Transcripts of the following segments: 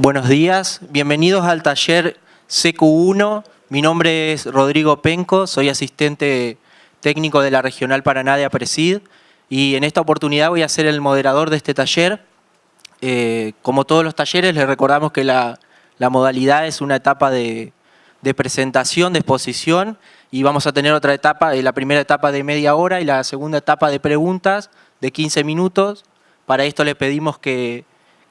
Buenos días, bienvenidos al taller CQ1. Mi nombre es Rodrigo Penco, soy asistente técnico de la Regional Paraná de APRESID y en esta oportunidad voy a ser el moderador de este taller. Como todos los talleres, les recordamos que la modalidad es una etapa de presentación, de exposición, y vamos a tener otra etapa, la primera etapa de media hora y la segunda etapa de preguntas de 15 minutos. Para esto les pedimos que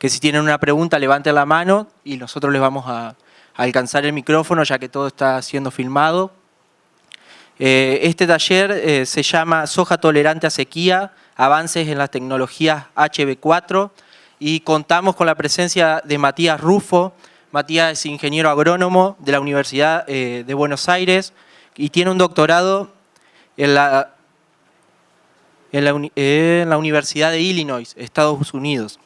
si tienen una pregunta levanten la mano y nosotros les vamos a alcanzar el micrófono ya que todo está siendo filmado. Este taller se llama Soja Tolerante a Sequía, Avances en las Tecnologías HB4 y contamos con la presencia de Matías Rufo. Matías es ingeniero agrónomo de la Universidad de Buenos Aires y tiene un doctorado en la Universidad de Illinois, Estados Unidos.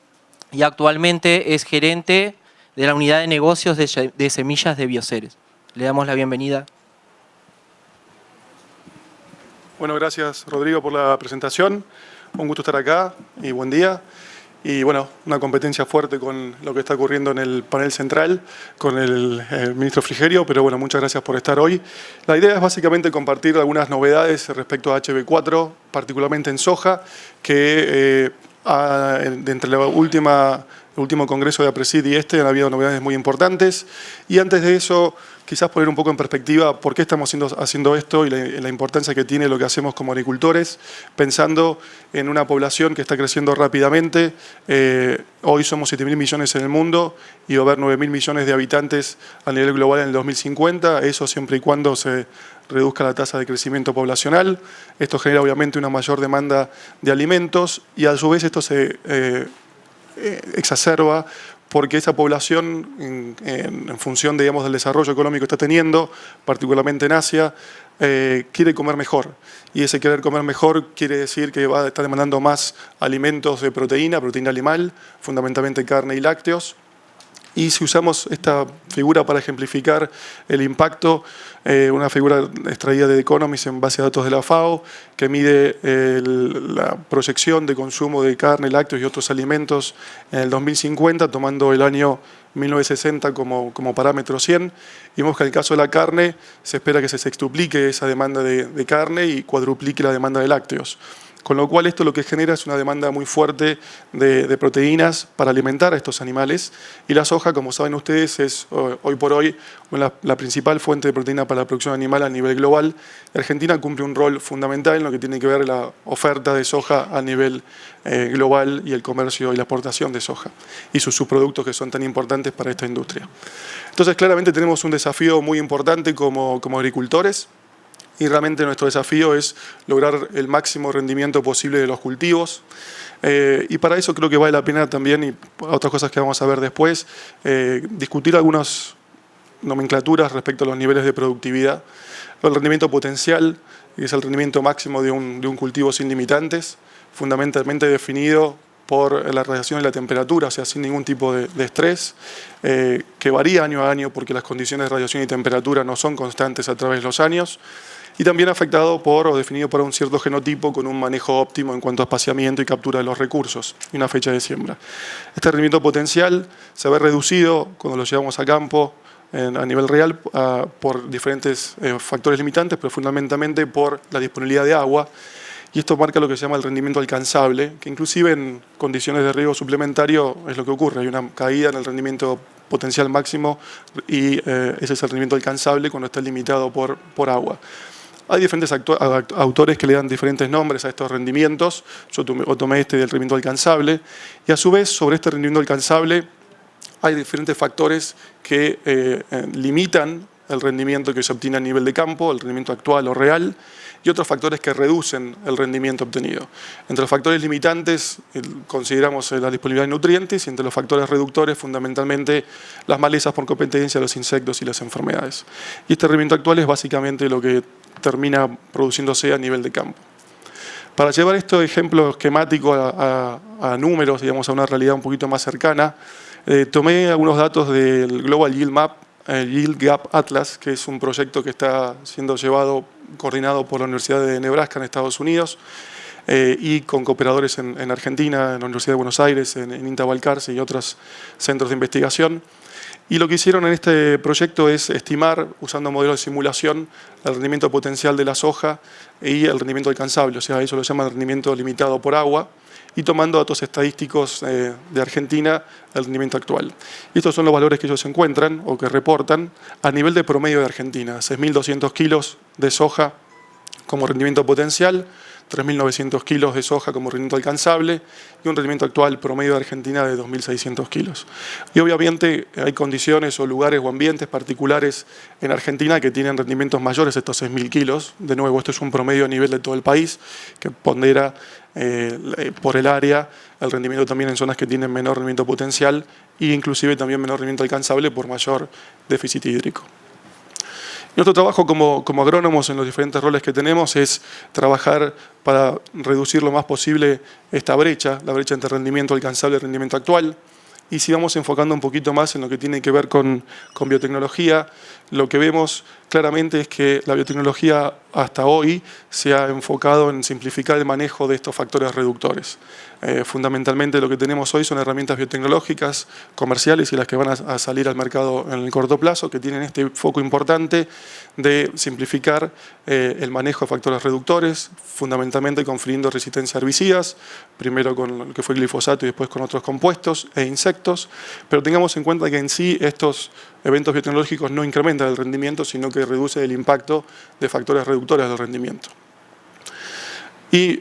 Y actualmente es gerente de la unidad de negocios de semillas de Bioceres. Le damos la bienvenida. Bueno, gracias Rodrigo por la presentación. Un gusto estar acá y buen día. Y bueno, una competencia fuerte con lo que está ocurriendo en el panel central con el ministro Frigerio, pero bueno, muchas gracias por estar hoy. La idea es básicamente compartir algunas novedades respecto a HB4, particularmente en soja, que entre el último congreso de APRESID y han habido novedades muy importantes. Y antes de eso, quizás poner un poco en perspectiva por qué estamos haciendo esto y la importancia que tiene lo que hacemos como agricultores, pensando en una población que está creciendo rápidamente. Hoy somos 7.000 millones en el mundo y va a haber 9.000 millones de habitantes a nivel global en el 2050, eso siempre y cuando se reduzca la tasa de crecimiento poblacional. Esto genera obviamente una mayor demanda de alimentos y a su vez esto se exacerba porque esa población, en función, digamos, del desarrollo económico que está teniendo, particularmente en Asia, quiere comer mejor. Y ese querer comer mejor quiere decir que va a estar demandando más alimentos de proteína animal, fundamentalmente carne y lácteos. Y si usamos esta figura para ejemplificar el impacto, una figura extraída de The Economist en base a datos de la FAO, que mide la proyección de consumo de carne, lácteos y otros alimentos en el 2050, tomando el año 1960 como parámetro 100. Y vemos que en el caso de la carne se espera que se sextuplique esa demanda de carne y cuadruplique la demanda de lácteos. Con lo cual esto lo que genera es una demanda muy fuerte de proteínas para alimentar a estos animales. Y la soja, como saben ustedes, es hoy por hoy la principal fuente de proteína para la producción animal a nivel global. Argentina cumple un rol fundamental en lo que tiene que ver la oferta de soja a nivel global y el comercio y la exportación de soja y sus subproductos que son tan importantes para esta industria. Entonces claramente tenemos un desafío muy importante como agricultores. Y realmente nuestro desafío es lograr el máximo rendimiento posible de los cultivos. Y para eso creo que vale la pena también, y otras cosas que vamos a ver después, discutir algunas nomenclaturas respecto a los niveles de productividad. El rendimiento potencial, que es el rendimiento máximo de un cultivo sin limitantes, fundamentalmente definido por la radiación y la temperatura, o sea, sin ningún tipo de estrés, que varía año a año porque las condiciones de radiación y temperatura no son constantes a través de los años. Y también afectado o definido por un cierto genotipo con un manejo óptimo en cuanto a espaciamiento y captura de los recursos y una fecha de siembra. Este rendimiento potencial se ve reducido cuando lo llevamos a campo a nivel real por diferentes factores limitantes, pero fundamentalmente por la disponibilidad de agua. Y esto marca lo que se llama el rendimiento alcanzable, que inclusive en condiciones de riego suplementario es lo que ocurre. Hay una caída en el rendimiento potencial máximo y ese es el rendimiento alcanzable cuando está limitado por agua. Hay diferentes autores que le dan diferentes nombres a estos rendimientos. Yo tomé este del rendimiento alcanzable. Y a su vez, sobre este rendimiento alcanzable, hay diferentes factores que limitan el rendimiento que se obtiene a nivel de campo, el rendimiento actual o real, y otros factores que reducen el rendimiento obtenido. Entre los factores limitantes consideramos la disponibilidad de nutrientes y entre los factores reductores fundamentalmente las malezas por competencia, los insectos y las enfermedades. Y este rendimiento actual es básicamente lo que termina produciéndose a nivel de campo. Para llevar este ejemplo esquemático a números, digamos, a una realidad un poquito más cercana, tomé algunos datos del Global Yield Map, Yield Gap Atlas, que es un proyecto que está siendo coordinado por la Universidad de Nebraska en Estados Unidos, y con cooperadores en Argentina, en la Universidad de Buenos Aires, en INTA Balcarce y otros centros de investigación. Y lo que hicieron en este proyecto es estimar, usando modelos de simulación, el rendimiento potencial de la soja y el rendimiento alcanzable, o sea, eso lo llaman rendimiento limitado por agua, y tomando datos estadísticos de Argentina, el rendimiento actual. Y estos son los valores que ellos encuentran o que reportan a nivel de promedio de Argentina: 6.200 kilos de soja como rendimiento potencial, 3.900 kilos de soja como rendimiento alcanzable y un rendimiento actual promedio de Argentina de 2.600 kilos. Y obviamente hay condiciones o lugares o ambientes particulares en Argentina que tienen rendimientos mayores a estos 6.000 kilos. De nuevo, esto es un promedio a nivel de todo el país que pondera por el área el rendimiento también en zonas que tienen menor rendimiento potencial e inclusive también menor rendimiento alcanzable por mayor déficit hídrico. Nuestro trabajo como agrónomos en los diferentes roles que tenemos es trabajar para reducir lo más posible esta brecha, la brecha entre rendimiento alcanzable y rendimiento actual. Y si vamos enfocando un poquito más en lo que tiene que ver con biotecnología, lo que vemos claramente es que la biotecnología hasta hoy se ha enfocado en simplificar el manejo de estos factores reductores. Fundamentalmente lo que tenemos hoy son herramientas biotecnológicas comerciales y las que van a salir al mercado en el corto plazo, que tienen este foco importante de simplificar el manejo de factores reductores, fundamentalmente confiriendo resistencia a herbicidas, primero con lo que fue el glifosato y después con otros compuestos e insectos, pero tengamos en cuenta que en sí estos eventos biotecnológicos no incrementan el rendimiento, sino que reduce el impacto de factores reductores del rendimiento. Y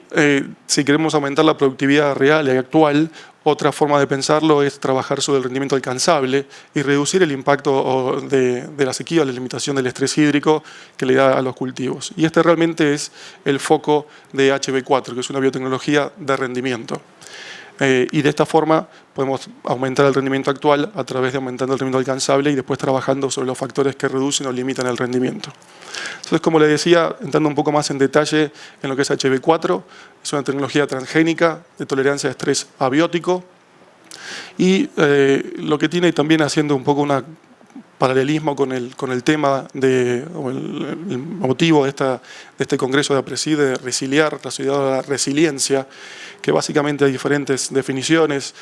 si queremos aumentar la productividad real y actual, otra forma de pensarlo es trabajar sobre el rendimiento alcanzable y reducir el impacto de la sequía, la limitación del estrés hídrico que le da a los cultivos. Y este realmente es el foco de HB4, que es una biotecnología de rendimiento. Y de esta forma podemos aumentar el rendimiento actual a través de aumentando el rendimiento alcanzable y después trabajando sobre los factores que reducen o limitan el rendimiento. Entonces, como les decía, entrando un poco más en detalle en lo que es HB4, es una tecnología transgénica de tolerancia a estrés abiótico y lo que tiene también, haciendo un poco un paralelismo con el tema o el motivo de este Congreso de APRESID, de resiliar, la sociedad de la resiliencia, que básicamente hay diferentes definiciones,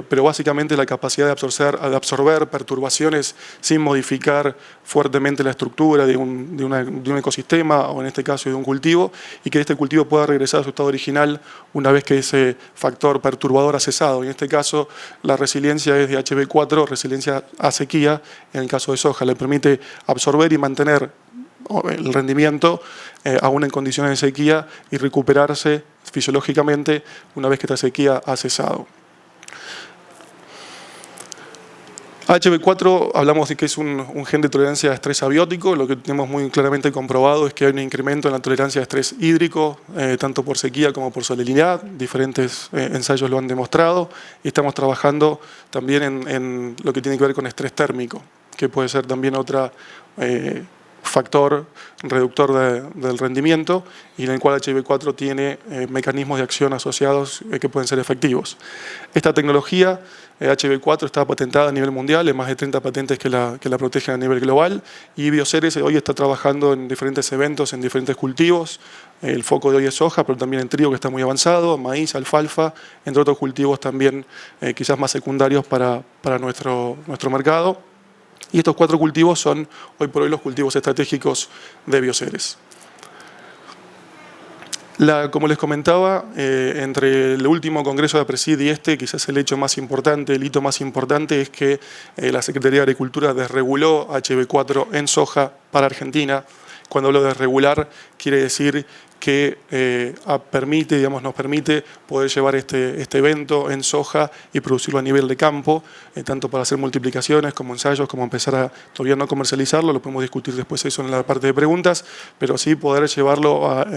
pero básicamente la capacidad de absorber perturbaciones sin modificar fuertemente la estructura de un ecosistema, o en este caso de un cultivo, y que este cultivo pueda regresar a su estado original una vez que ese factor perturbador ha cesado. En este caso, la resiliencia es de HB4, resiliencia a sequía. En el caso de soja, le permite absorber y mantener el rendimiento aún en condiciones de sequía y recuperarse fisiológicamente una vez que esta sequía ha cesado. HB4 hablamos de que es un gen de tolerancia a estrés abiótico. Lo que tenemos muy claramente comprobado es que hay un incremento en la tolerancia a estrés hídrico, tanto por sequía como por salinidad. Diferentes ensayos lo han demostrado y estamos trabajando también en lo que tiene que ver con estrés térmico, que puede ser también otro factor reductor del rendimiento y en el cual HB4 tiene mecanismos de acción asociados que pueden ser efectivos. Esta tecnología HB4 está patentada a nivel mundial, en más de 30 patentes que la protegen a nivel global, y Bioceres hoy está trabajando en diferentes eventos, en diferentes cultivos. El foco de hoy es soja, pero también en trigo, que está muy avanzado, maíz, alfalfa, entre otros cultivos también quizás más secundarios para nuestro mercado. Y estos 4 cultivos son hoy por hoy los cultivos estratégicos de Bioceres. Como les comentaba, entre el último Congreso de APRESID y quizás el hito más importante es que la Secretaría de Agricultura desreguló HB4 en soja para Argentina. Cuando hablo de desregular, quiere decir que nos permite poder llevar este evento en soja y producirlo a nivel de campo, tanto para hacer multiplicaciones como ensayos, como empezar a todavía no comercializarlo, lo podemos discutir después eso en la parte de preguntas, pero sí poder llevarlo a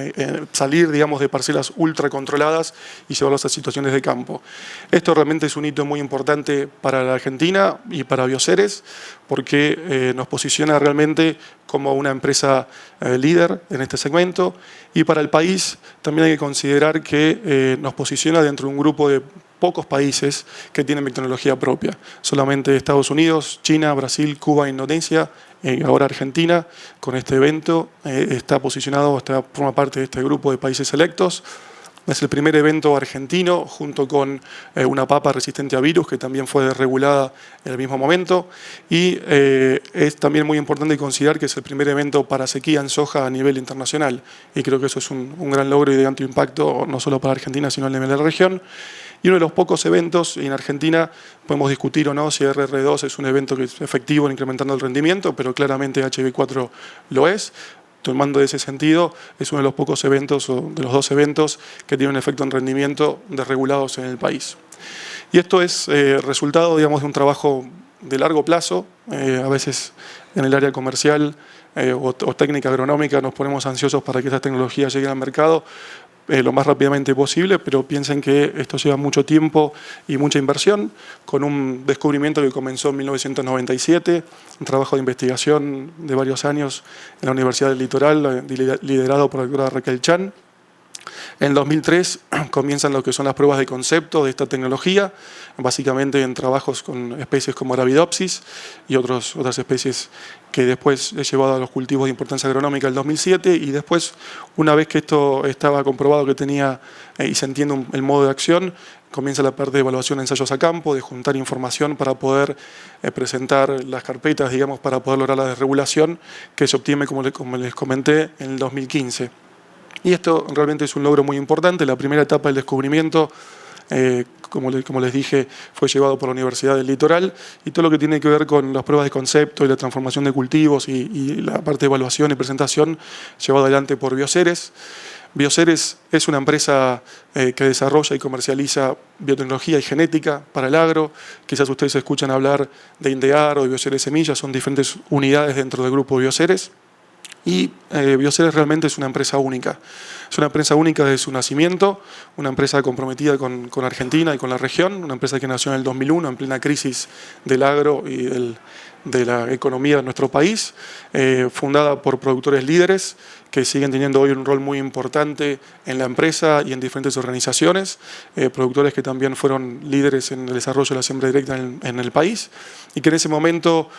salir, digamos, de parcelas ultra controladas y llevarlos a situaciones de campo. Esto realmente es un hito muy importante para la Argentina y para Bioceres, porque nos posiciona realmente como una empresa líder en este segmento, y para el país también hay que considerar que nos posiciona dentro de un grupo de pocos países que tienen tecnología propia. Solamente Estados Unidos, China, Brasil, Cuba, Indonesia, ahora Argentina, con este evento está posicionado, forma parte de este grupo de países selectos. Es el primer evento argentino junto con una papa resistente a virus que también fue regulada en el mismo momento. Y es también muy importante considerar que es el primer evento para sequía en soja a nivel internacional. Y creo que eso es un gran logro y de alto impacto, no solo para Argentina, sino a nivel de la región. Y uno de los pocos eventos, y en Argentina podemos discutir o no si RR2 es un evento que es efectivo en incrementando el rendimiento, pero claramente HB4 lo es. Tomando ese sentido, es uno de los pocos eventos, o de los 2 eventos, que tienen un efecto en rendimiento desregulados en el país. Y esto es resultado, digamos, de un trabajo de largo plazo. A veces en el área comercial o técnica agronómica nos ponemos ansiosos para que estas tecnologías lleguen al mercado lo más rápidamente posible, pero piensen que esto lleva mucho tiempo y mucha inversión, con un descubrimiento que comenzó en 1997, un trabajo de investigación de varios años en la Universidad del Litoral, liderado por la doctora Raquel Chan. En 2003 comienzan lo que son las pruebas de concepto de esta tecnología, básicamente en trabajos con especies como Arabidopsis y otras especies que después he llevado a los cultivos de importancia agronómica en el 2007, y después, una vez que esto estaba comprobado que tenía y se entiende el modo de acción, comienza la parte de evaluación de ensayos a campo, de juntar información para poder presentar las carpetas, digamos, para poder lograr la desregulación que se obtiene, como les comenté, en el 2015. Y esto realmente es un logro muy importante. La primera etapa del descubrimiento, como les dije, fue llevado por la Universidad del Litoral, y todo lo que tiene que ver con las pruebas de concepto y la transformación de cultivos y la parte de evaluación y presentación, llevado adelante por Bioceres. Bioceres es una empresa que desarrolla y comercializa biotecnología y genética para el agro. Quizás ustedes escuchan hablar de Indear o de Bioceres Semillas, son diferentes unidades dentro del grupo Bioceres. Y Bioceres realmente es una empresa única. Es una empresa única desde su nacimiento, una empresa comprometida con Argentina y con la región, una empresa que nació en el 2001 en plena crisis del agro y de la economía de nuestro país, fundada por productores líderes que siguen teniendo hoy un rol muy importante en la empresa y en diferentes organizaciones, productores que también fueron líderes en el desarrollo de la siembra directa en el país, y que en ese momento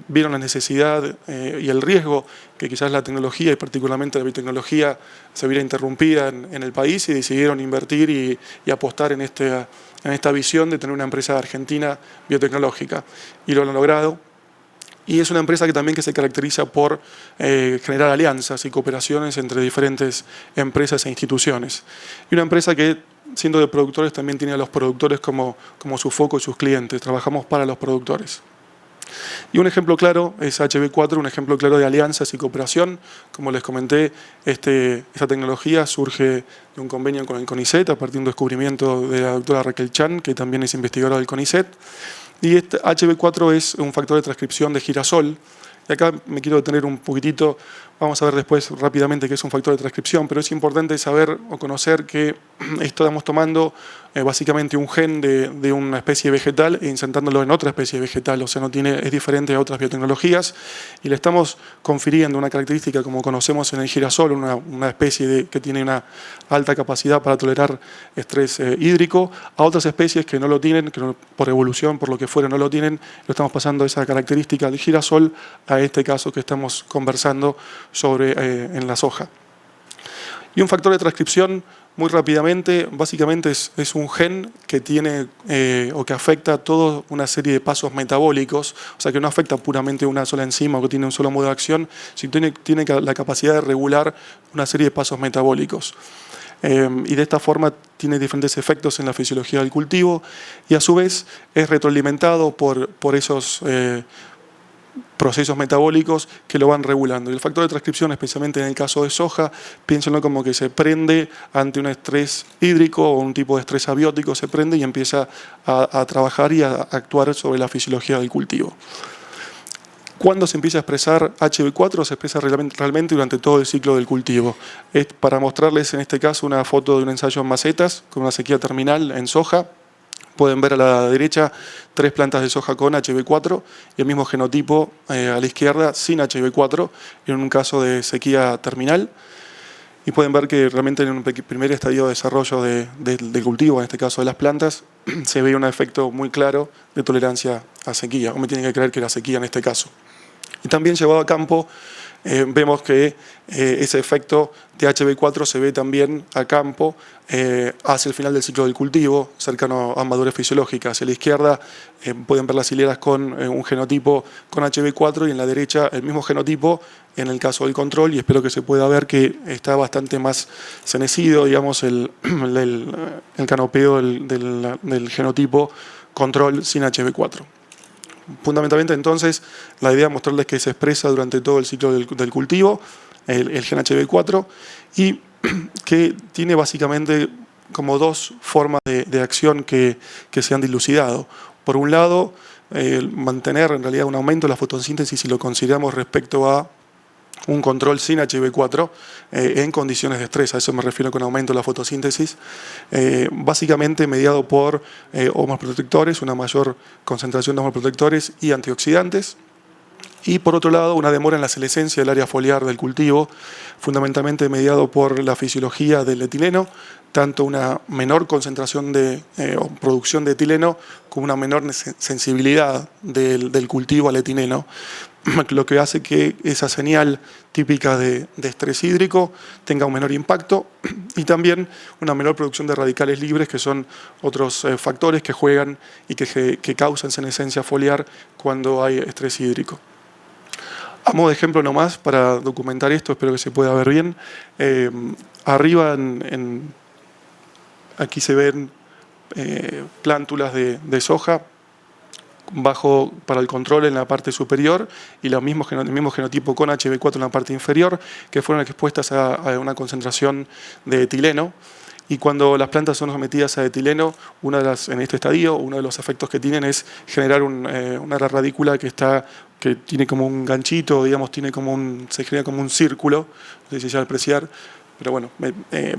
vieron la necesidad y el riesgo que quizás la tecnología y particularmente la biotecnología se viera interrumpida en el país, y decidieron invertir y apostar en esta visión de tener una empresa argentina biotecnológica, y lo han logrado. Y es una empresa que se caracteriza por generar alianzas y cooperaciones entre diferentes empresas e instituciones. Y una empresa que, siendo de productores, también tiene a los productores como su foco y sus clientes. Trabajamos para los productores. Y un ejemplo claro es HB4, un ejemplo claro de alianzas y cooperación. Como les comenté, esta tecnología surge de un convenio con el CONICET a partir de un descubrimiento de la doctora Raquel Chan, que también es investigadora del CONICET. Y HB4 es un factor de transcripción de girasol. Y acá me quiero detener un poquitito, vamos a ver después rápidamente qué es un factor de transcripción, pero es importante saber o conocer que estamos tomando básicamente un gen de una especie vegetal e insertándolo en otra especie vegetal, o sea, es diferente a otras biotecnologías, y le estamos confiriendo una característica como conocemos en el girasol, una especie que tiene una alta capacidad para tolerar estrés hídrico, a otras especies que no lo tienen, que por evolución, por lo que fuera, no lo tienen. Lo estamos pasando esa característica del girasol a este caso que estamos conversando sobre en la soja. Y un factor de transcripción, muy rápidamente, básicamente es un gen que tiene o que afecta a toda una serie de pasos metabólicos, o sea que no afecta puramente una sola enzima o que tiene un solo modo de acción, sino tiene la capacidad de regular una serie de pasos metabólicos. Y de esta forma tiene diferentes efectos en la fisiología del cultivo, y a su vez es retroalimentado por esos procesos metabólicos que lo van regulando. Y el factor de transcripción, especialmente en el caso de soja, piénsenlo como que se prende ante un estrés hídrico o un tipo de estrés abiótico, se prende y empieza a trabajar y a actuar sobre la fisiología del cultivo. ¿Cuándo se empieza a expresar HB4? Se expresa realmente durante todo el ciclo del cultivo. Es para mostrarles en este caso una foto de un ensayo en macetas con una sequía terminal en soja. Pueden ver a la derecha 3 plantas de soja con HB4 y el mismo genotipo a la izquierda sin HB4 en un caso de sequía terminal. Y pueden ver que realmente en un primer estadio de desarrollo del cultivo, en este caso de las plantas, se ve un efecto muy claro de tolerancia a sequía, o me tienen que creer que era sequía en este caso. Y también llevado a campo vemos que ese efecto THB4 se ve también a campo hacia el final del ciclo del cultivo, cercano a madurez fisiológica. Hacia la izquierda pueden ver las hileras con un genotipo con HB4 y en la derecha el mismo genotipo en el caso del control, y espero que se pueda ver que está bastante más cenecido, digamos, el canopeo del genotipo control sin HB4. Fundamentalmente, entonces, la idea es mostrarles que se expresa durante todo el ciclo del cultivo, el gen HB4, y que tiene básicamente como dos formas de acción que se han dilucidado. Por un lado, mantener en realidad un aumento de la fotosíntesis si lo consideramos respecto a un control sin HB4 en condiciones de estrés. A eso me refiero con aumento de la fotosíntesis, básicamente mediado por hormoprotectores, una mayor concentración de hormoprotectores y antioxidantes. Y por otro lado, una demora en la senescencia del área foliar del cultivo, fundamentalmente mediado por la fisiología del etileno, tanto una menor concentración o producción de etileno como una menor sensibilidad del cultivo al etileno, lo que hace que esa señal típica de estrés hídrico tenga un menor impacto y también una menor producción de radicales libres, que son otros factores que juegan y que causan senescencia foliar cuando hay estrés hídrico. A modo de ejemplo nomás, para documentar esto, espero que se pueda ver bien, arriba aquí se ven plántulas de soja, bajo para el control en la parte superior y el mismo genotipo con HB4 en la parte inferior, que fueron expuestas a una concentración de etileno. Y cuando las plantas son sometidas a etileno, en este estadio, uno de los efectos que tienen es generar una radícula que tiene como un ganchito, digamos, se genera como un círculo, no sé si se va a apreciar, pero bueno,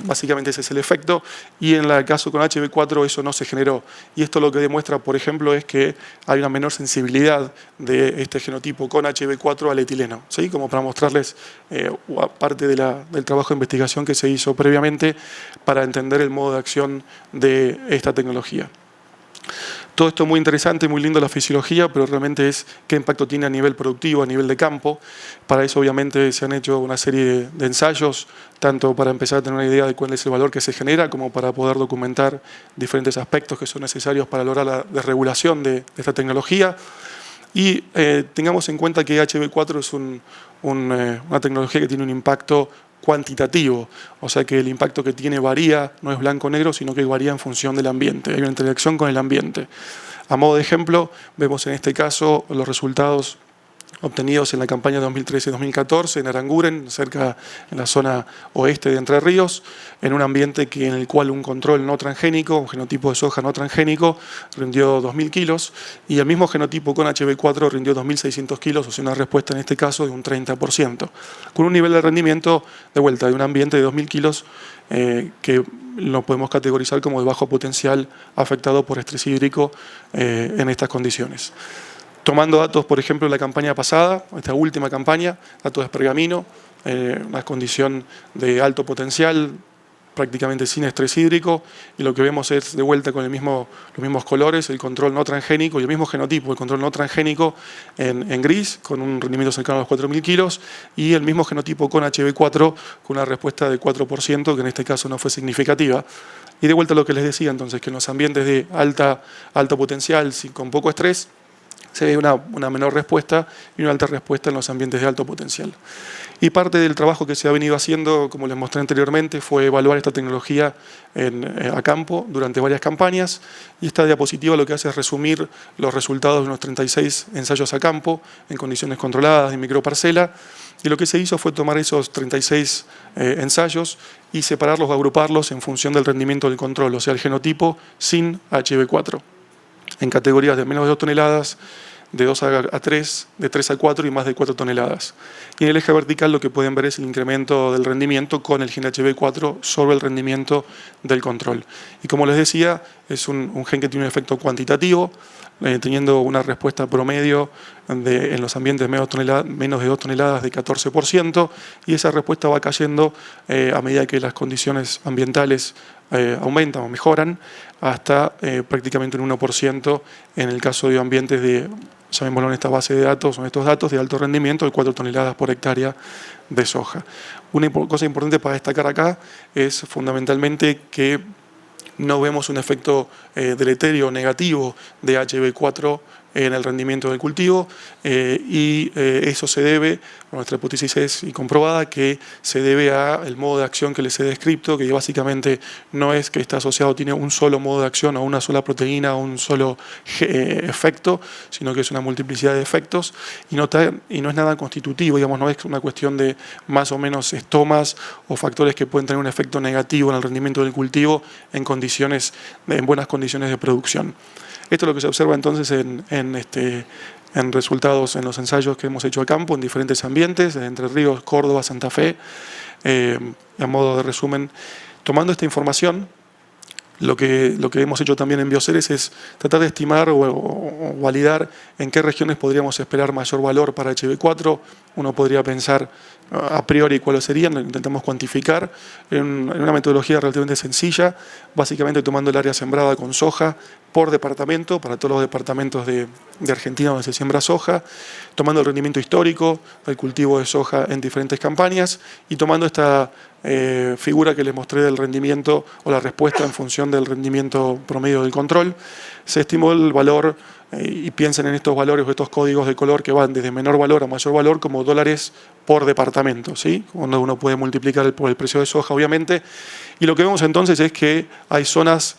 básicamente ese es el efecto, y en el caso con HB4 eso no se generó. Y esto lo que demuestra, por ejemplo, es que hay una menor sensibilidad de este genotipo con HB4 al etileno, ¿sí? Como para mostrarles parte del trabajo de investigación que se hizo previamente para entender el modo de acción de esta tecnología. Todo esto es muy interesante, muy lindo la fisiología, pero realmente es qué impacto tiene a nivel productivo, a nivel de campo. Para eso obviamente se han hecho una serie de ensayos, tanto para empezar a tener una idea de cuál es el valor que se genera, como para poder documentar diferentes aspectos que son necesarios para lograr la desregulación de esta tecnología. Y tengamos en cuenta que HB4 es una tecnología que tiene un impacto cuantitativo, o sea que el impacto que tiene varía, no es blanco-negro, sino que varía en función del ambiente, hay una interacción con el ambiente. A modo de ejemplo, vemos en este caso los resultados obtenidos en la campaña 2013-2014 en Aranguren, en la zona oeste de Entre Ríos, en un ambiente en el cual un control no transgénico, un genotipo de soja no transgénico, rindió 2.000 kilos y el mismo genotipo con HB4 rindió 2.600 kilos, o sea, una respuesta en este caso de un 30%, con un nivel de rendimiento de vuelta de un ambiente de 2.000 kilos que lo podemos categorizar como de bajo potencial afectado por estrés hídrico en estas condiciones. Tomando datos, por ejemplo, de la campaña pasada, esta última campaña, datos de Pergamino, una condición de alto potencial, prácticamente sin estrés hídrico, y lo que vemos es de vuelta con los mismos colores, el control no transgénico y el mismo genotipo, el control no transgénico en gris, con un rendimiento cercano a los 4.000 kilos, y el mismo genotipo con HB4, con una respuesta de 4%, que en este caso no fue significativa. Y de vuelta a lo que les decía, entonces, que en los ambientes de alto potencial, con poco estrés, se ve una menor respuesta y una alta respuesta en los ambientes de alto potencial. Y parte del trabajo que se ha venido haciendo, como les mostré anteriormente, fue evaluar esta tecnología a campo durante varias campañas, y esta diapositiva lo que hace es resumir los resultados de unos 36 ensayos a campo en condiciones controladas en microparcela, y lo que se hizo fue tomar esos 36 ensayos y separarlos o agruparlos en función del rendimiento del control, o sea, el genotipo sin HB4. En categorías de menos de 2 toneladas, de 2 a 3, de 3 a 4 y más de 4 toneladas. Y en el eje vertical lo que pueden ver es el incremento del rendimiento con el gen HB4 sobre el rendimiento del control. Y como les decía, es un gen que tiene un efecto cuantitativo, teniendo una respuesta promedio en los ambientes menos de 2 toneladas de 14%, y esa respuesta va cayendo a medida que las condiciones ambientales aumentan o mejoran, hasta prácticamente un 1% en el caso de ambientes de llamémoslo en esta base de datos, son estos datos de alto rendimiento de 4 toneladas por hectárea de soja. Una cosa importante para destacar acá es fundamentalmente que no vemos un efecto deleterio negativo de HB4 en el rendimiento del cultivo y eso se debe, nuestra hipótesis es y comprobada, que se debe al modo de acción que les he descrito, que básicamente no es que está asociado, tiene un solo modo de acción o una sola proteína o un solo efecto, sino que es una multiplicidad de efectos y no es nada constitutivo, digamos, no es una cuestión de más o menos estomas o factores que pueden tener un efecto negativo en el rendimiento del cultivo en buenas condiciones de producción. Esto es lo que se observa entonces en resultados en los ensayos que hemos hecho a campo en diferentes ambientes, en Entre Ríos, Córdoba, Santa Fe. A modo de resumen, tomando esta información, lo que hemos hecho también en Bioceres es tratar de estimar o validar en qué regiones podríamos esperar mayor valor para HB4. Uno podría pensar a priori cuáles serían, lo intentamos cuantificar en una metodología relativamente sencilla, básicamente tomando el área sembrada con soja por departamento, para todos los departamentos de Argentina donde se siembra soja, tomando el rendimiento histórico del cultivo de soja en diferentes campañas y tomando esta figura que les mostré del rendimiento o la respuesta en función del rendimiento promedio del control. Se estimó el valor, y piensen en estos valores o estos códigos de color que van desde menor valor a mayor valor como dólares por departamento, ¿sí? Cuando uno puede multiplicar por el precio de soja, obviamente. Y lo que vemos entonces es que hay zonas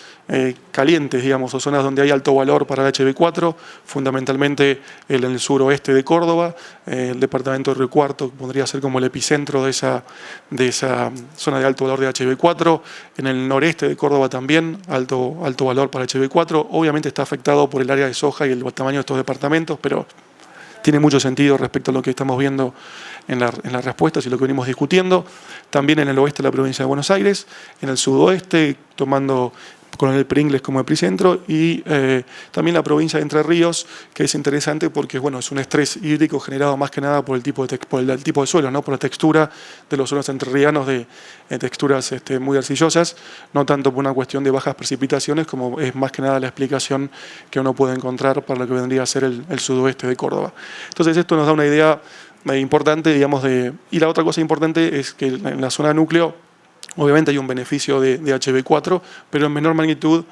calientes, digamos, o zonas donde hay alto valor para el HB4, fundamentalmente en el suroeste de Córdoba, el departamento de Río Cuarto podría ser como el epicentro de esa zona de alto valor de HB4, en el noreste de Córdoba también, alto valor para HB4, obviamente está afectado por el área de soja y el tamaño de estos departamentos, pero tiene mucho sentido respecto a lo que estamos viendo en las respuestas y lo que venimos discutiendo. También en el oeste de la provincia de Buenos Aires, en el sudoeste, tomando Coronel Pringles como epicentro, y también la provincia de Entre Ríos, que es interesante porque bueno, es un estrés hídrico generado más que nada por el tipo de suelo, ¿no? Por la textura de los suelos entrerrianos, de texturas muy arcillosas, no tanto por una cuestión de bajas precipitaciones, como es más que nada la explicación que uno puede encontrar para lo que vendría a ser el sudoeste de Córdoba. Entonces esto nos da una idea importante, digamos, y la otra cosa importante es que en la zona núcleo obviamente hay un beneficio de HB4, pero en menor magnitud,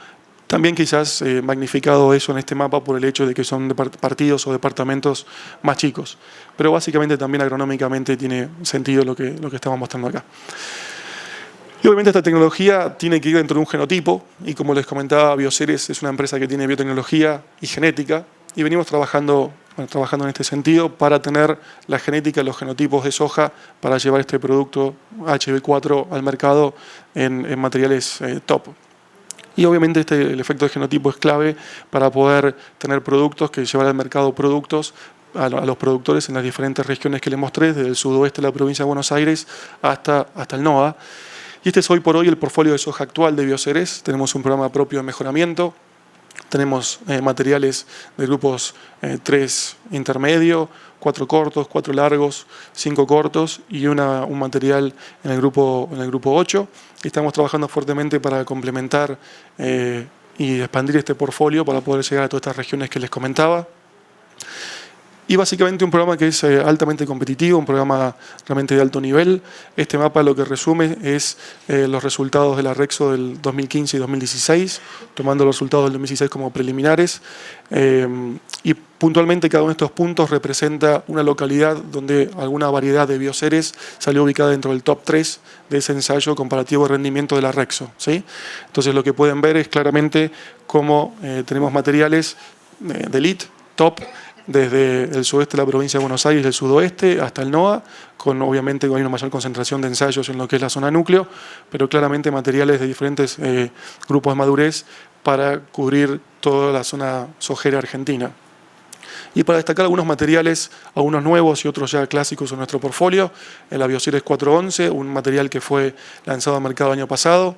también quizás magnificado eso en este mapa por el hecho de que son partidos o departamentos más chicos. Pero básicamente también agronómicamente tiene sentido lo que estamos mostrando acá. Y obviamente esta tecnología tiene que ir dentro de un genotipo, y como les comentaba, Bioceres es una empresa que tiene biotecnología y genética, y venimos trabajando en este sentido para tener la genética, los genotipos de soja para llevar este producto HB4 al mercado en materiales top. Y obviamente el efecto de genotipo es clave para poder tener productos que llevar al mercado productos a los productores en las diferentes regiones que les mostré, desde el sudoeste de la provincia de Buenos Aires hasta el NOA. Y este es hoy por hoy el portfolio de soja actual de Bioceres. Tenemos un programa propio de mejoramiento. Tenemos materiales de grupos 3 intermedio, 4 cortos, 4 largos, 5 cortos y un material en el grupo 8. Y estamos trabajando fuertemente para complementar y expandir este portfolio para poder llegar a todas estas regiones que les comentaba. Y básicamente un programa que es altamente competitivo, un programa realmente de alto nivel. Este mapa lo que resume es los resultados de la Rexo del 2015 y 2016, tomando los resultados del 2016 como preliminares. Y puntualmente cada uno de estos puntos representa una localidad donde alguna variedad de Bioceres salió ubicada dentro del top 3 de ese ensayo comparativo de rendimiento de la Rexo, ¿sí? Entonces lo que pueden ver es claramente cómo tenemos materiales de elite, top, desde el sudeste de la provincia de Buenos Aires, del sudoeste hasta el NOA, obviamente hay una mayor concentración de ensayos en lo que es la zona núcleo, pero claramente materiales de diferentes grupos de madurez para cubrir toda la zona sojera argentina. Y para destacar algunos materiales, algunos nuevos y otros ya clásicos en nuestro portfolio, la Bioceres 411, un material que fue lanzado al mercado el año pasado,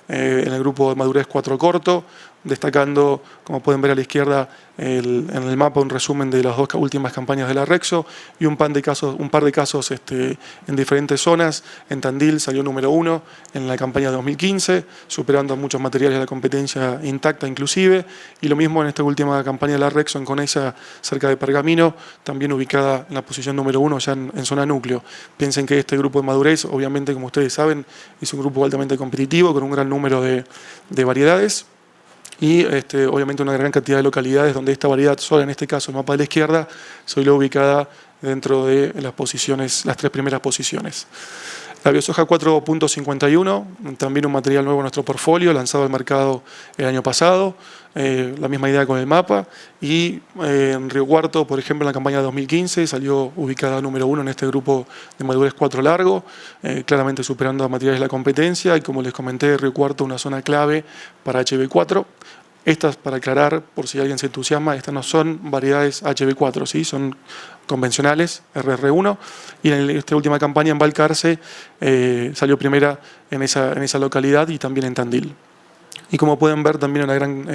en el grupo de madurez 4 corto, destacando, como pueden ver a la izquierda, en el mapa un resumen de las 2 últimas campañas de la Rexo y un par de casos en diferentes zonas. En Tandil salió número 1 en la campaña de 2015, superando muchos materiales de la competencia intacta inclusive, y lo mismo en esta última campaña de la Rexo en Conesa, cerca de Pergamino, también ubicada en la posición número 1 ya en zona núcleo. Piensen que este grupo de madurez, obviamente como ustedes saben, es un grupo altamente competitivo con un gran número de variedades, y obviamente una gran cantidad de localidades donde esta variedad, sola en este caso el mapa de la izquierda, solo ubicada dentro de las 3 primeras posiciones. La biosoja 4.51, también un material nuevo en nuestro portfolio, lanzado al mercado el año pasado, la misma idea con el mapa, y en Río Cuarto, por ejemplo, en la campaña de 2015, salió ubicada número 1 en este grupo de madurez 4 largo, claramente superando a materiales de la competencia, y como les comenté, Río Cuarto una zona clave para HB4. Estas, para aclarar, por si alguien se entusiasma, estas no son variedades HB4, ¿sí? Son convencionales, RR1, y en esta última campaña en Balcarce salió primera en esa localidad y también en Tandil. Y como pueden ver, también una gran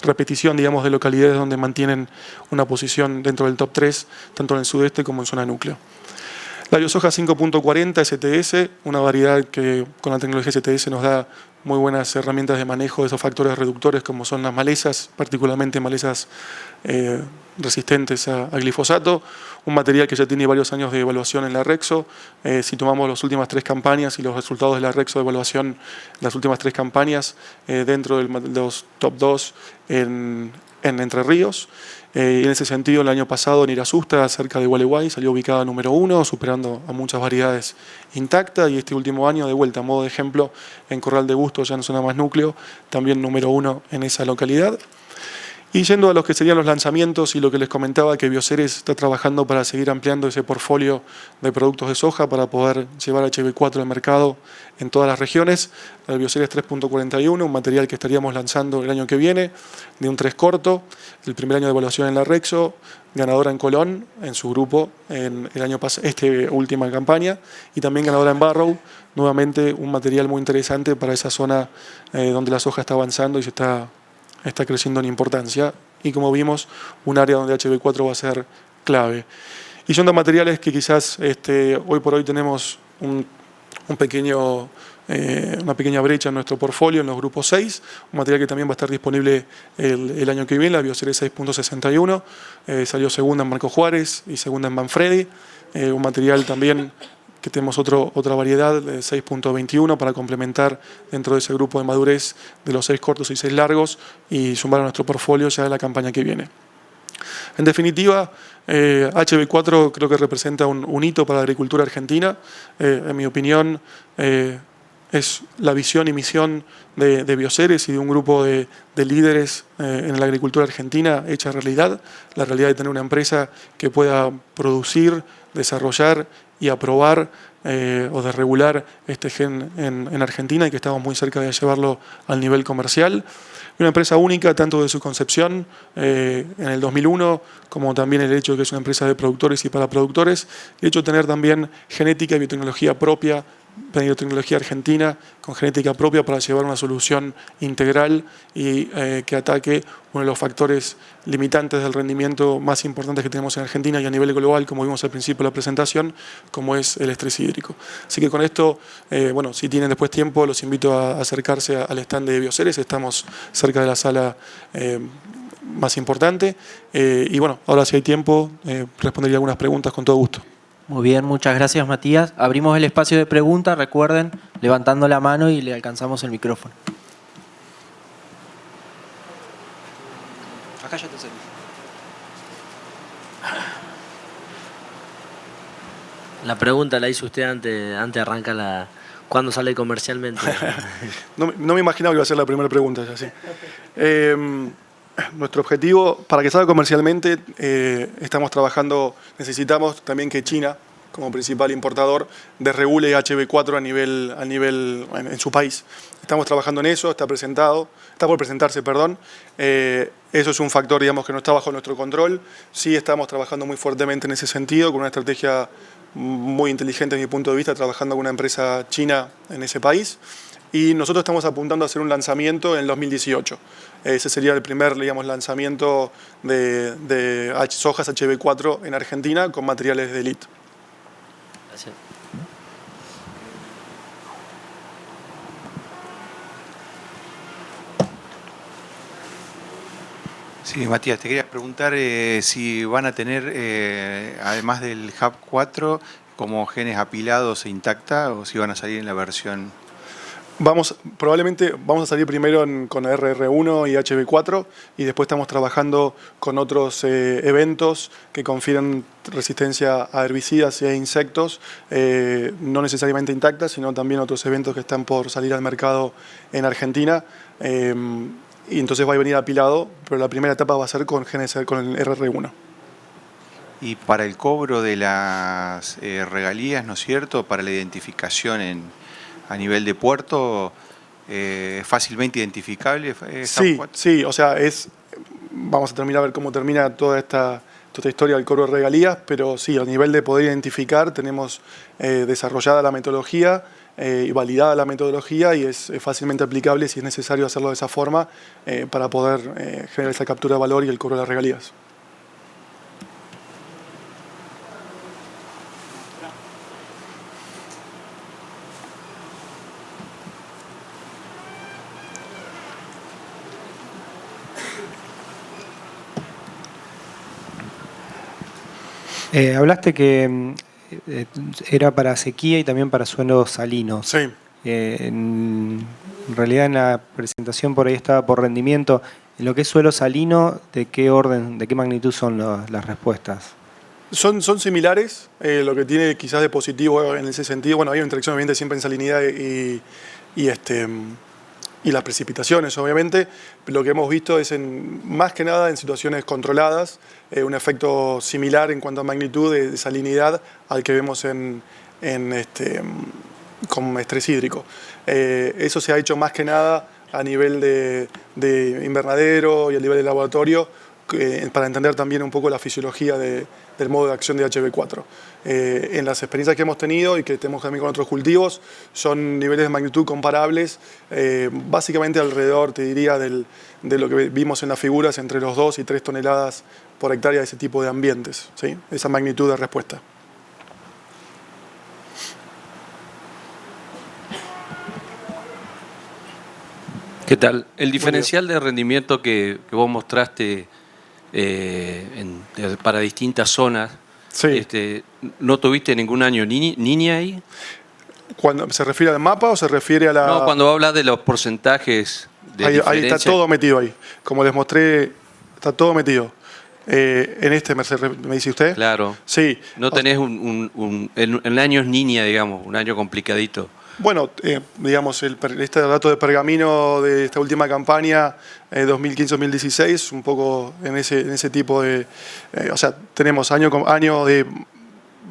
repetición, digamos, de localidades donde mantienen una posición dentro del top 3, tanto en el sudeste como en zona núcleo. La biosoja 5.40 STS, una variedad que con la tecnología STS nos da muy buenas herramientas de manejo de esos factores reductores como son las malezas, particularmente malezas resistentes a glifosato, un material que ya tiene varios años de evaluación en la Rexo. Si tomamos las últimas 3 campañas y los resultados de la Rexo de evaluación, las últimas 3 campañas dentro de los top 2 en Entre Ríos. En ese sentido, el año pasado en Irasusta, cerca de Gualeguay, salió ubicada número 1, superando a muchas variedades intactas, y este último año, de vuelta, a modo de ejemplo, en Corral de Bustos, ya en zona más núcleo, también número 1 en esa localidad. Y yendo a los que serían los lanzamientos y lo que les comentaba, que Bioceres está trabajando para seguir ampliando ese portfolio de productos de soja para poder llevar HB4 al mercado en todas las regiones. El Bioceres 3.41, un material que estaríamos lanzando el año que viene, de un 3 corto, el primer año de evaluación en la Rexo, ganadora en Colón, en su grupo, en el año pasado, última campaña, y también ganadora en Barrow, nuevamente un material muy interesante para esa zona donde la soja está avanzando y se está creciendo en importancia, y como vimos, un área donde HB4 va a ser clave. Y son dos materiales que quizás hoy por hoy tenemos una pequeña brecha en nuestro portfolio en los grupos 6, un material que también va a estar disponible el año que viene, la Bioceres 6.61, salió segunda en Marco Juárez y segunda en Manfredi, un material también que tenemos otra variedad de 6.21 para complementar dentro de ese grupo de madurez de los 6 cortos y 6 largos y sumar a nuestro portfolio ya en la campaña que viene. En definitiva, HB4 creo que representa un hito para la agricultura argentina. En mi opinión, es la visión y misión de Bioceres y de un grupo de líderes en la agricultura argentina hecha realidad. La realidad de tener una empresa que pueda producir, desarrollar y aprobar o de regular este gen en Argentina, y que estamos muy cerca de llevarlo al nivel comercial. Una empresa única, tanto de su concepción en el 2001, como también el hecho de que es una empresa de productores y para productores, y el hecho de tener también genética y biotecnología propia, biotecnología argentina, con genética propia para llevar una solución integral y que ataque uno de los factores limitantes del rendimiento más importantes que tenemos en Argentina y a nivel global, como vimos al principio de la presentación, como es el estrés hídrico. Así que con esto, bueno, si tienen después tiempo, los invito a acercarse al stand de Bioceres, estamos cerca de la sala más importante, y bueno, ahora si hay tiempo, respondería algunas preguntas con todo gusto. Muy bien, muchas gracias, Matías. Abrimos el espacio de preguntas, recuerden, levantando la mano y le alcanzamos el micrófono. Acá ya te serví. La pregunta la hizo usted antes de arrancar ¿cuándo sale comercialmente? No me imaginaba que iba a ser la primera pregunta, ya sí. Nuestro objetivo, para que salga comercialmente, estamos trabajando, necesitamos también que China, como principal importador, desregule HB4 a nivel en su país. Estamos trabajando en eso, está por presentarse, perdón. Eso es un factor, digamos, que no está bajo nuestro control. Sí estamos trabajando muy fuertemente en ese sentido, con una estrategia muy inteligente desde mi punto de vista, trabajando con una empresa china en ese país. y nosotros estamos apuntando a hacer un lanzamiento en el 2018. Ese sería el primer, digamos, lanzamiento de sojas HB4 en Argentina con materiales de Elite. Gracias. Sí, Matías, te quería preguntar si van a tener, además del Hub 4, como genes apilados e intacta, o si van a salir en la versión... Probablemente vamos a salir primero con RR1 y HB4 y después estamos trabajando con otros eventos que confieren resistencia a herbicidas y a insectos, no necesariamente intactas, sino también otros eventos que están por salir al mercado en Argentina. Y entonces va a venir apilado, pero la primera etapa va a ser con el RR1. Y para el cobro de las regalías, ¿no es cierto?, para la identificación a nivel de puerto, fácilmente identificable. Sí, o sea, vamos a terminar a ver cómo termina toda esta historia del cobro de regalías, pero sí, a nivel de poder identificar tenemos desarrollada la metodología y validada la metodología, y es fácilmente aplicable si es necesario hacerlo de esa forma para poder generar esa captura de valor y el cobro de las regalías. Hablaste que era para sequía y también para suelos salinos. Sí. En realidad en la presentación por ahí estaba por rendimiento. En lo que es suelo salino, ¿de qué orden, de qué magnitud son las respuestas? Son similares, lo que tiene quizás de positivo en ese sentido, bueno, hay una interacción obviamente siempre en salinidad y las precipitaciones, obviamente. Lo que hemos visto es, más que nada, en situaciones controladas, un efecto similar en cuanto a magnitud de salinidad al que vemos con estrés hídrico. Eso se ha hecho más que nada a nivel de invernadero y a nivel de laboratorio, para entender también un poco la fisiología del modo de acción de HB4. En las experiencias que hemos tenido y que tenemos también con otros cultivos, son niveles de magnitud comparables, básicamente alrededor, te diría, de lo que vimos en las figuras, entre los 2 y 3 toneladas por hectárea de ese tipo de ambientes, ¿sí? Esa magnitud de respuesta. ¿Qué tal? El diferencial de rendimiento que vos mostraste para distintas zonas, sí. ¿No tuviste ningún año niña ahí? ¿Cuando se refiere al mapa o se refiere a la...? No, cuando hablas de los porcentajes de ahí diferencia. está todo metido ahí. Como les mostré, está todo metido. ¿Me dice usted? Claro. Sí. ¿No tenés en años niña, digamos, un año complicadito? Bueno, digamos, este dato de pergamino de esta última campaña, 2015-2016, un poco en ese tipo de... o sea, tenemos año de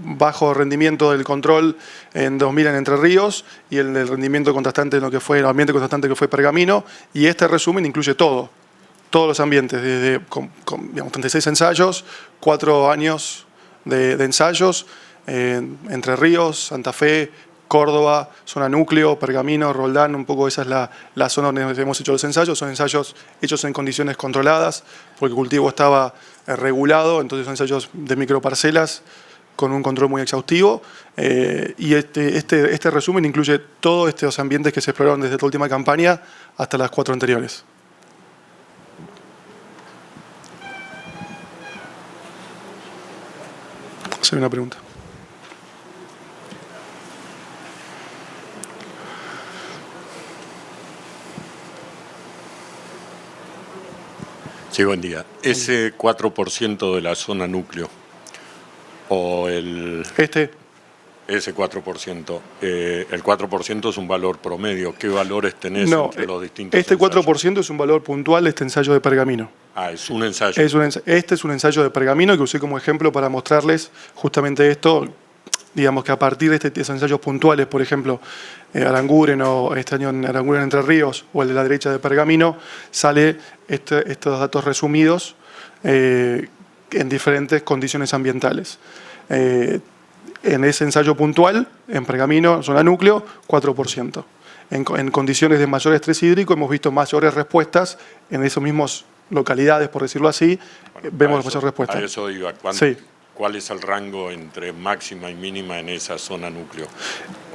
bajo rendimiento del control en 2000 en Entre Ríos y el rendimiento contrastante en lo que fue el ambiente contrastante que fue pergamino, y este resumen incluye todos los ambientes, desde digamos, 36 ensayos, 4 años de ensayos, Entre Ríos, Santa Fe, Córdoba, zona núcleo, Pergamino, Roldán, un poco esa es la zona donde hemos hecho los ensayos. Son ensayos hechos en condiciones controladas, porque el cultivo estaba regulado, entonces son ensayos de microparcelas con un control muy exhaustivo. Y este resumen incluye todos estos ambientes que se exploraron desde esta última campaña hasta las 4 anteriores. Hacer una pregunta. Sí, buen día. Ese 4% de la zona núcleo, o ese 4%, el 4% es un valor promedio. ¿Qué valores tenés entre los distintos Este 4% ensayos? es un valor puntual de este ensayo de pergamino. Ah, es un ensayo. Este es un ensayo de pergamino que usé como ejemplo para mostrarles justamente esto. Digamos que a partir de estos ensayos puntuales, por ejemplo, Aranguren o este año en Aranguren Entre Ríos o el de la derecha de Pergamino, sale estos datos resumidos en diferentes condiciones ambientales. En ese ensayo puntual, en Pergamino, zona núcleo, 4%. en condiciones de mayor estrés hídrico hemos visto mayores respuestas en esos mismos localidades, por decirlo así, vemos mayor respuesta. A eso iba. Sí. ¿Cuál es el rango entre máxima y mínima en esa zona núcleo?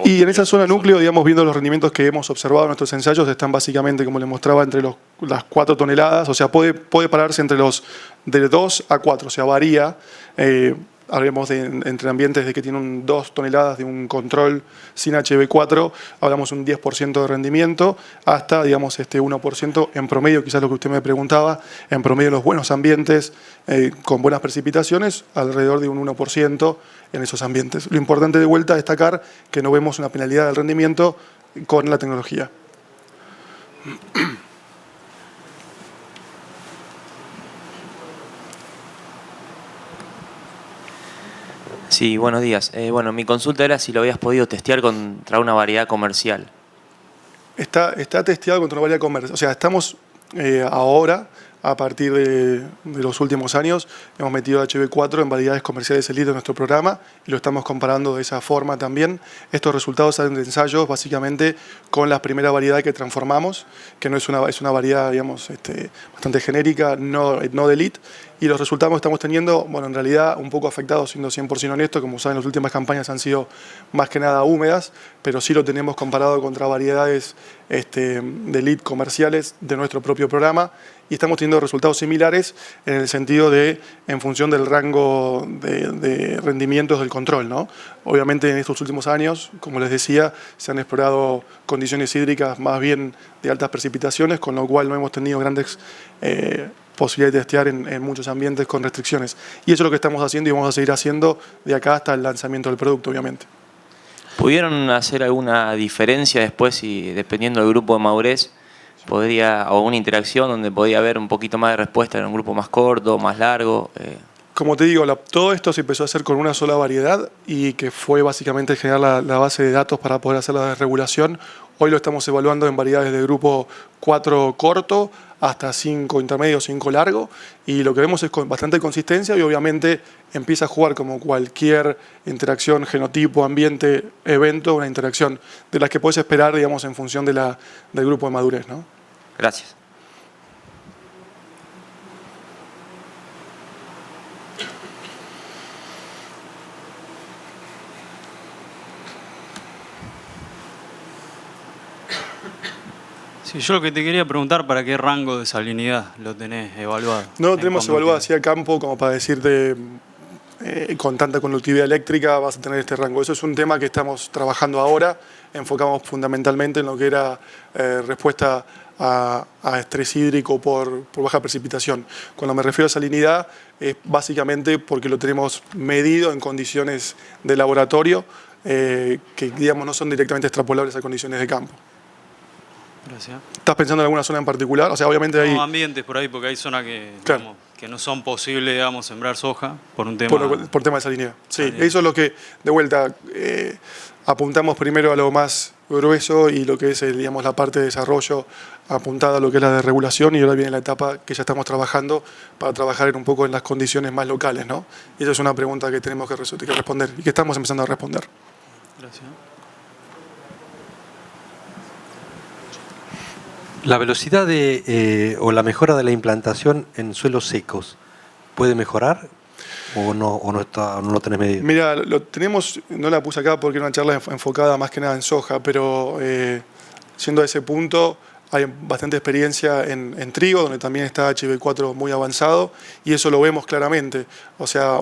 Y en esa zona núcleo, digamos, viendo los rendimientos que hemos observado en nuestros ensayos, están básicamente, como les mostraba, entre las 4 toneladas, o sea, puede pararse de 2 a 4, o sea, varía. Hablemos entre ambientes de que tienen 2 toneladas de un control sin HB4, hablamos un 10% de rendimiento, hasta, digamos, 1% en promedio, quizás lo que usted me preguntaba, en promedio en los buenos ambientes, con buenas precipitaciones, alrededor de un 1% en esos ambientes. Lo importante de vuelta es destacar que no vemos una penalidad del rendimiento con la tecnología. Sí, buenos días. Bueno, mi consulta era si lo habías podido testear contra una variedad comercial. Está testeado contra una variedad comercial. O sea, estamos ahora, a partir de los últimos años, hemos metido HB4 en variedades comerciales elite en nuestro programa y lo estamos comparando de esa forma también. Estos resultados salen de ensayos básicamente con la primera variedad que transformamos, que no es una variedad, digamos, bastante genérica, no de elite. Y los resultados que estamos teniendo, bueno, en realidad un poco afectados, siendo 100% honesto, como saben, las últimas campañas han sido más que nada húmedas, pero sí lo tenemos comparado contra variedades de elite comerciales de nuestro propio programa y estamos teniendo resultados similares en el sentido de, en función del rango de rendimientos del control, ¿no? Obviamente en estos últimos años, como les decía, se han explorado condiciones hídricas más bien de altas precipitaciones, con lo cual no hemos tenido grandes posibilidad de testear en muchos ambientes con restricciones. Y eso es lo que estamos haciendo y vamos a seguir haciendo de acá hasta el lanzamiento del producto, obviamente. ¿Pudieron hacer alguna diferencia después, si dependiendo del grupo de madurez, o una interacción donde podía haber un poquito más de respuesta en un grupo más corto, más largo? Como te digo, todo esto se empezó a hacer con una sola variedad y que fue básicamente generar la base de datos para poder hacer la desregulación. Hoy lo estamos evaluando en variedades de grupo 4 corto hasta 5 intermedio, 5 largo, y lo que vemos es con bastante consistencia y obviamente empieza a jugar como cualquier interacción, genotipo, ambiente, evento, una interacción de las que puedes esperar, digamos, en función del grupo de madurez, ¿no? Gracias. Sí, yo lo que te quería preguntar, ¿para qué rango de salinidad lo tenés evaluado? No lo tenemos evaluado así a campo como para decirte con tanta conductividad eléctrica vas a tener este rango. Eso es un tema que estamos trabajando ahora, enfocamos fundamentalmente en lo que era respuesta a estrés hídrico por baja precipitación. Cuando me refiero a salinidad es básicamente porque lo tenemos medido en condiciones de laboratorio que, digamos, no son directamente extrapolables a condiciones de campo. Gracias. ¿Estás pensando en alguna zona en particular? O sea, obviamente hay... No, ambientes por ahí, porque hay zonas que, claro, digamos, que no son posibles, digamos, sembrar soja por un tema... Por tema de salinidad. Sí, eso es lo que, de vuelta, apuntamos primero a lo más grueso y lo que es, digamos, la parte de desarrollo apuntada a lo que es la de regulación, y ahora viene la etapa que ya estamos trabajando para trabajar un poco en las condiciones más locales, ¿no? Y esa es una pregunta que tenemos que responder y que estamos empezando a responder. Gracias. La velocidad o la mejora de la implantación en suelos secos, ¿puede mejorar o no lo tenés medido? Mira, lo tenemos, no la puse acá porque era una charla enfocada más que nada en soja, pero siendo a ese punto hay bastante experiencia en trigo, donde también está HB4 muy avanzado, y eso lo vemos claramente. O sea,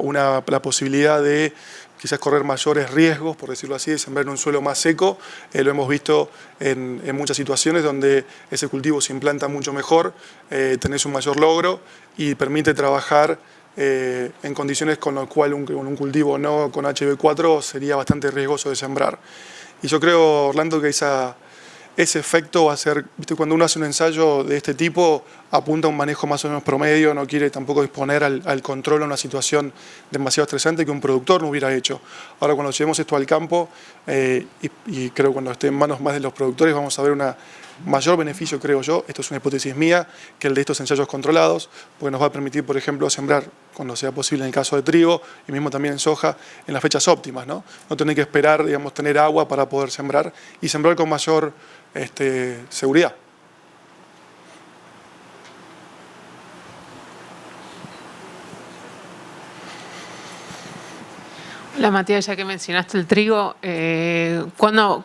la posibilidad de quizás correr mayores riesgos, por decirlo así, de sembrar en un suelo más seco, lo hemos visto en muchas situaciones donde ese cultivo se implanta mucho mejor, tenés un mayor logro y permite trabajar en condiciones con las cuales un cultivo no con HB4 sería bastante riesgoso de sembrar. Y yo creo, Orlando, que ese efecto va a ser, ¿viste? Cuando uno hace un ensayo de este tipo, apunta a un manejo más o menos promedio, no quiere tampoco exponer al control a una situación demasiado estresante que un productor no hubiera hecho. Ahora, cuando llevemos esto al campo, y creo cuando esté en manos más de los productores, vamos a ver mayor beneficio, creo yo, esto es una hipótesis mía, que el de estos ensayos controlados, porque nos va a permitir, por ejemplo, sembrar, cuando sea posible en el caso de trigo, y mismo también en soja, en las fechas óptimas, ¿no? No tener que esperar, digamos, tener agua para poder sembrar, y sembrar con mayor seguridad. Hola Matías, ya que mencionaste el trigo,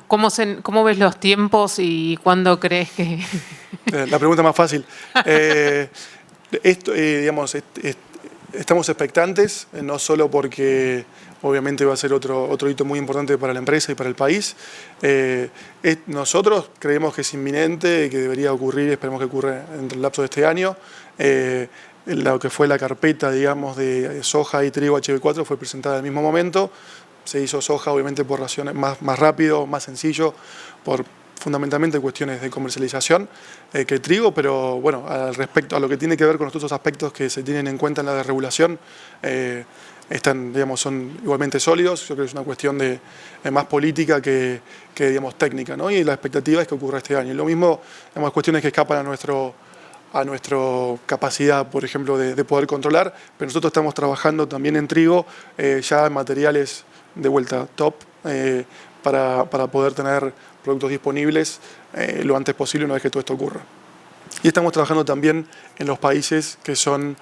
¿cómo ves los tiempos y cuándo crees que...? La pregunta más fácil. Digamos, estamos expectantes, no solo porque obviamente va a ser otro hito muy importante para la empresa y para el país. Nosotros creemos que es inminente, que debería ocurrir, esperemos que ocurra en el lapso de este año. Lo que fue la carpeta, digamos, de soja y trigo HB4 fue presentada al mismo momento. Se hizo soja, obviamente, por raciones más rápido, más sencillo, por fundamentalmente cuestiones de comercialización que trigo, pero bueno, respecto a lo que tiene que ver con los otros aspectos que se tienen en cuenta en la desregulación, son igualmente sólidos. Yo creo que es una cuestión de más política que digamos, técnica, ¿no? Y la expectativa es que ocurra este año. Y lo mismo, digamos, cuestiones que escapan a nuestra capacidad, por ejemplo, de poder controlar, pero nosotros estamos trabajando también en trigo, ya en materiales de vuelta top, para poder tener productos disponibles lo antes posible una vez que todo esto ocurra. Y estamos trabajando también en los países que son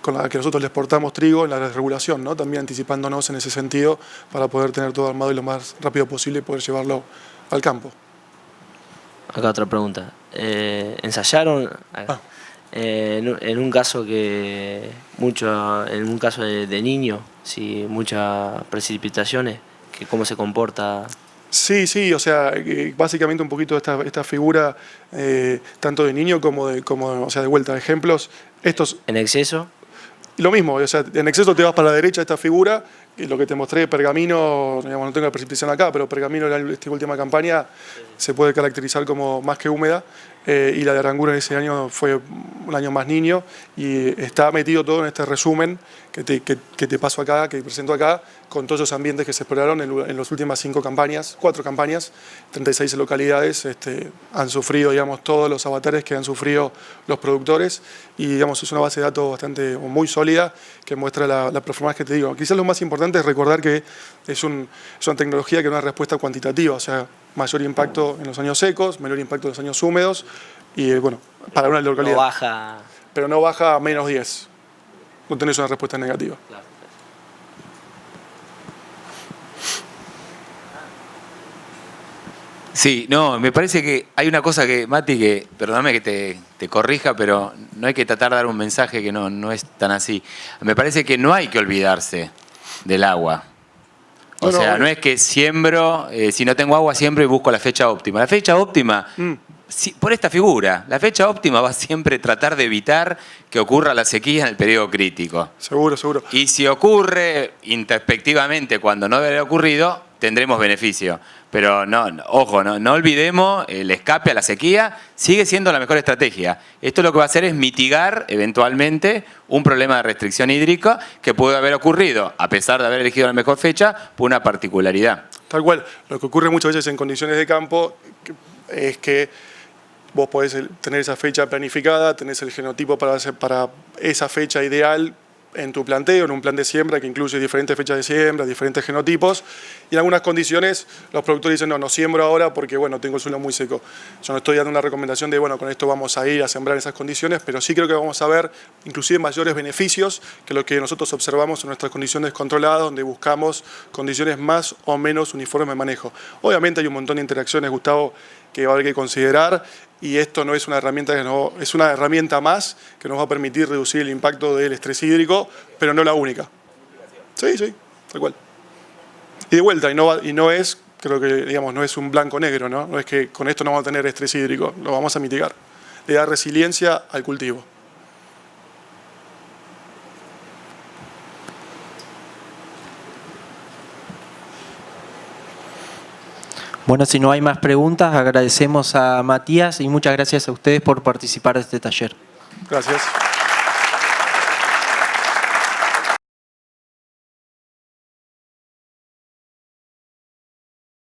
con los que nosotros les exportamos trigo en la desregulación, ¿no? También anticipándonos en ese sentido para poder tener todo armado y lo más rápido posible poder llevarlo al campo. Acá otra pregunta. ¿Ensayaron en un caso de niño, si muchas precipitaciones, que cómo se comporta? Sí, o sea, básicamente un poquito esta figura, tanto de niño como de vuelta de ejemplos. ¿En exceso? Lo mismo, o sea, en exceso te vas para la derecha de esta figura, y lo que te mostré, pergamino, digamos, no tengo la precipitación acá, pero pergamino en esta última campaña se puede caracterizar como más que húmeda, y la de Aranguren ese año fue un año más niño, y está metido todo en este resumen que te paso acá, que presento acá, con todos los ambientes que se exploraron en las últimas 4 campañas, 36 localidades han sufrido, digamos, todos los avatares que han sufrido los productores, y digamos, es una base de datos muy sólida que muestra la performance que te digo. Quizás lo más importante es recordar que es una tecnología que no es una respuesta cuantitativa, o sea, mayor impacto en los años secos, menor impacto en los años húmedos, y bueno, para una localidad. No baja. Pero no baja a menos 10. No tenés una respuesta negativa. Claro. Sí, no, me parece que hay una cosa que, Mati, que, perdóname que te corrija, pero no hay que tratar de dar un mensaje que no es tan así. Me parece que no hay que olvidarse del agua. O sea, no es que siembro, si no tengo agua siembro y busco la fecha óptima. La fecha óptima, por esta figura, la fecha óptima va siempre a tratar de evitar que ocurra la sequía en el periodo crítico. Seguro. Y si ocurre introspectivamente cuando no debería ocurrido, tendremos beneficio. Pero ojo, no olvidemos el escape a la sequía, sigue siendo la mejor estrategia. Esto lo que va a hacer es mitigar eventualmente un problema de restricción hídrica que puede haber ocurrido, a pesar de haber elegido la mejor fecha, por una particularidad. Tal cual. Lo que ocurre muchas veces en condiciones de campo es que vos podés tener esa fecha planificada, tenés el genotipo para esa fecha ideal en tu planteo, en un plan de siembra que incluye diferentes fechas de siembra, diferentes genotipos, y en algunas condiciones los productores dicen no siembro ahora porque bueno, tengo el suelo muy seco. Yo no estoy dando una recomendación de bueno, con esto vamos a ir a sembrar en esas condiciones, pero sí creo que vamos a ver inclusive mayores beneficios que lo que nosotros observamos en nuestras condiciones controladas, donde buscamos condiciones más o menos uniformes de manejo. Obviamente hay un montón de interacciones, Gustavo, que va a haber que considerar, y esto no es una herramienta, es una herramienta más que nos va a permitir reducir el impacto del estrés hídrico, pero no la única. Sí, tal cual. Y de vuelta, y no es, creo que digamos, no es un blanco-negro, ¿no? No es que con esto no vamos a tener estrés hídrico, lo vamos a mitigar. Le da resiliencia al cultivo. Bueno, si no hay más preguntas, agradecemos a Matías y muchas gracias a ustedes por participar de este taller. Gracias.